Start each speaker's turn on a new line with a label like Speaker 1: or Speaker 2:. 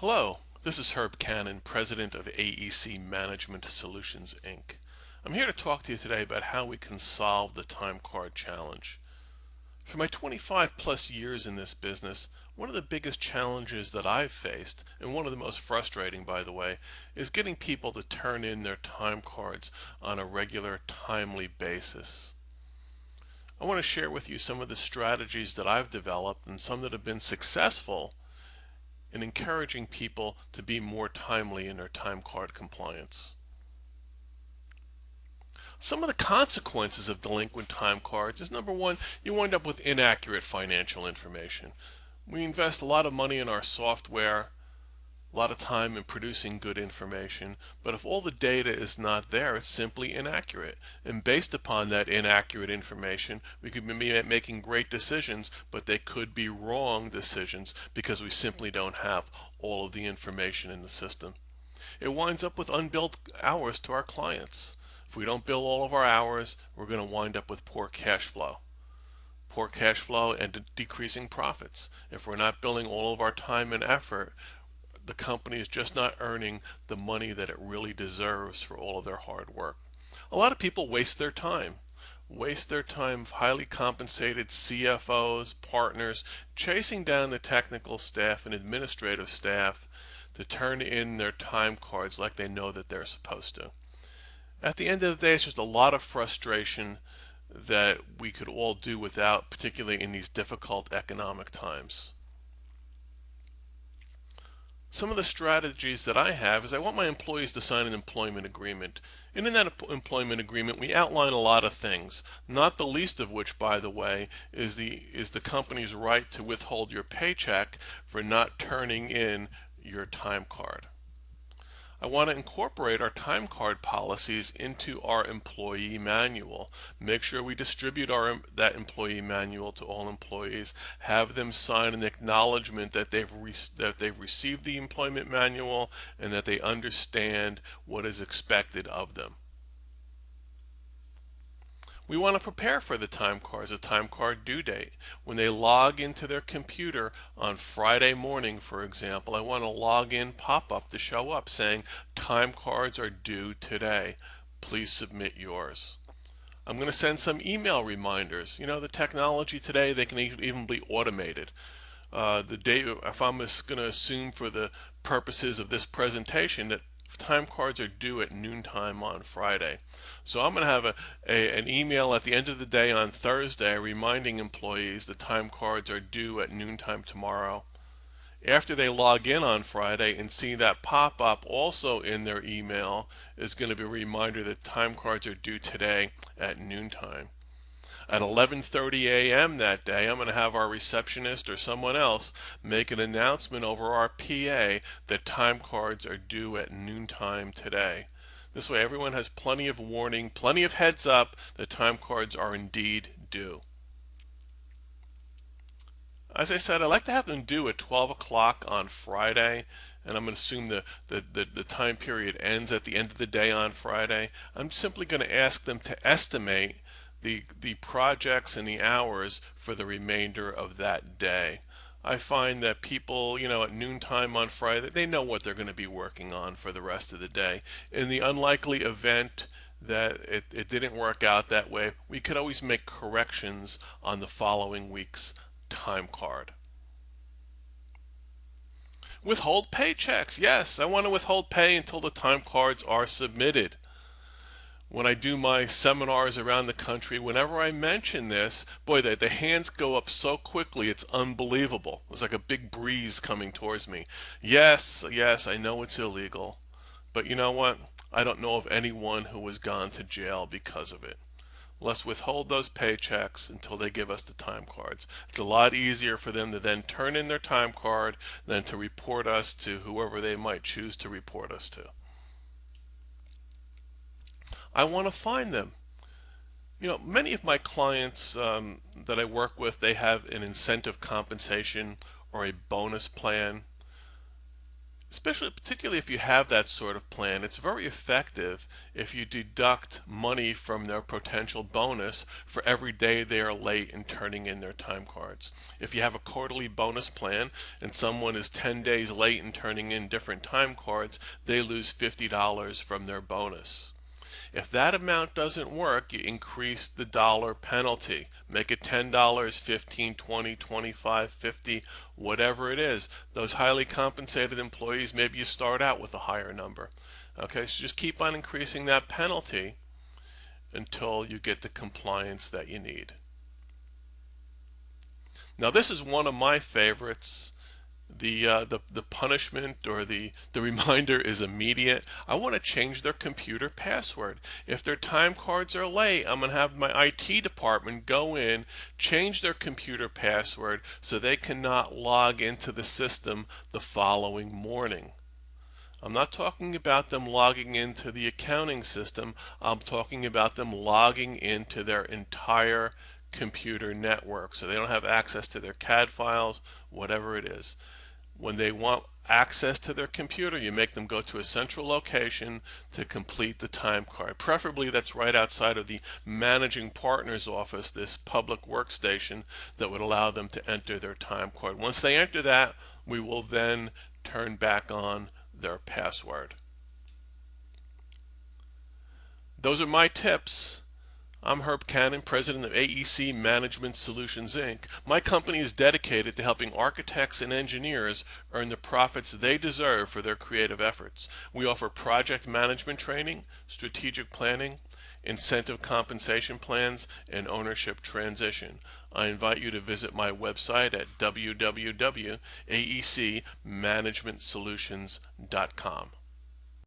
Speaker 1: Hello, this is Herb Cannon, President of AEC Management Solutions, Inc. I'm here to talk to you today about how we can solve the time card challenge. For my 25 plus years in this business, one of the biggest challenges that I've faced, and one of the most frustrating by the way, is getting people to turn in their time cards on a regular, timely basis. I want to share with you some of the strategies that I've developed and some that have been successful in encouraging people to be more timely in their time card compliance. Some of the consequences of delinquent time cards is number one, you wind up with inaccurate financial information. We invest a lot of money in our software, a lot of time in producing good information, but if all the data is not there, it's simply inaccurate. And based upon that inaccurate information, we could be making great decisions, but they could be wrong decisions because we simply don't have all of the information in the system. It winds up with unbilled hours to our clients. If we don't bill all of our hours, we're going to wind up with poor cash flow. Poor cash flow and decreasing profits. If we're not billing all of our time and effort, the company is just not earning the money that it really deserves for all of their hard work. A lot of people waste their time. Highly compensated CFOs, partners, chasing down the technical staff and administrative staff to turn in their time cards like they know that they're supposed to. At the end of the day, it's just a lot of frustration that we could all do without, particularly in these difficult economic times. Some of the strategies that I have is I want my employees to sign an employment agreement. And in that employment agreement, we outline a lot of things, not the least of which, by the way, is the company's right to withhold your paycheck for not turning in your time card. I want to incorporate our time card policies into our employee manual. Make sure we distribute that employee manual to all employees. Have them sign an acknowledgement that they've received the employment manual and that they understand what is expected of them. We want to prepare for the time cards, a time card due date. When they log into their computer on Friday morning, for example, I want a login pop-up to show up saying time cards are due today. Please submit yours. I'm going to send some email reminders. You know, the technology today, they can even be automated. If I'm going to assume for the purposes of this presentation that time cards are due at noontime on Friday. So I'm going to have an email at the end of the day on Thursday reminding employees the time cards are due at noontime tomorrow. After they log in on Friday and see that pop up also in their email is going to be a reminder that time cards are due today at noontime. At 11:30 a.m. that day, I'm going to have our receptionist or someone else make an announcement over our PA that time cards are due at noontime today. This way everyone has plenty of warning, plenty of heads up that time cards are indeed due. As I said, I like to have them due at 12 o'clock on Friday, and I'm going to assume the time period ends at the end of the day on Friday. I'm simply going to ask them to estimate the projects and the hours for the remainder of that day. I find that people, at noontime on Friday, they know what they're going to be working on for the rest of the day. In the unlikely event that it didn't work out that way, we could always make corrections on the following week's time card. Withhold paychecks. Yes, I want to withhold pay until the time cards are submitted. When I do my seminars around the country, whenever I mention this, boy, the hands go up so quickly, it's unbelievable. It's like a big breeze coming towards me. Yes, I know it's illegal, but you know what? I don't know of anyone who has gone to jail because of it. Let's withhold those paychecks until they give us the time cards. It's a lot easier for them to then turn in their time card than to report us to whoever they might choose to report us to. I want to find them. Many of my clients that I work with, they have an incentive compensation or a bonus plan. Particularly if you have that sort of plan, it's very effective if you deduct money from their potential bonus for every day they are late in turning in their time cards. If you have a quarterly bonus plan and someone is 10 days late in turning in different time cards, they lose $50 from their bonus. If that amount doesn't work, you increase the dollar penalty. Make it $10, 15, 20, 25, 50, whatever it is. Those highly compensated employees, maybe you start out with a higher number. Okay, so just keep on increasing that penalty until you get the compliance that you need. Now this is one of my favorites. The punishment or the reminder is immediate. I want to change their computer password. If their time cards are late, I'm going to have my IT department go in, change their computer password so they cannot log into the system the following morning. I'm not talking about them logging into the accounting system. I'm talking about them logging into their entire computer network so they don't have access to their CAD files, whatever it is. When they want access to their computer, you make them go to a central location to complete the time card. Preferably that's right outside of the managing partner's office, this public workstation that would allow them to enter their time card. Once they enter that, we will then turn back on their password. Those are my tips. I'm Herb Cannon, president of AEC Management Solutions, Inc. My company is dedicated to helping architects and engineers earn the profits they deserve for their creative efforts. We offer project management training, strategic planning, incentive compensation plans, and ownership transition. I invite you to visit my website at www.aecmanagementsolutions.com.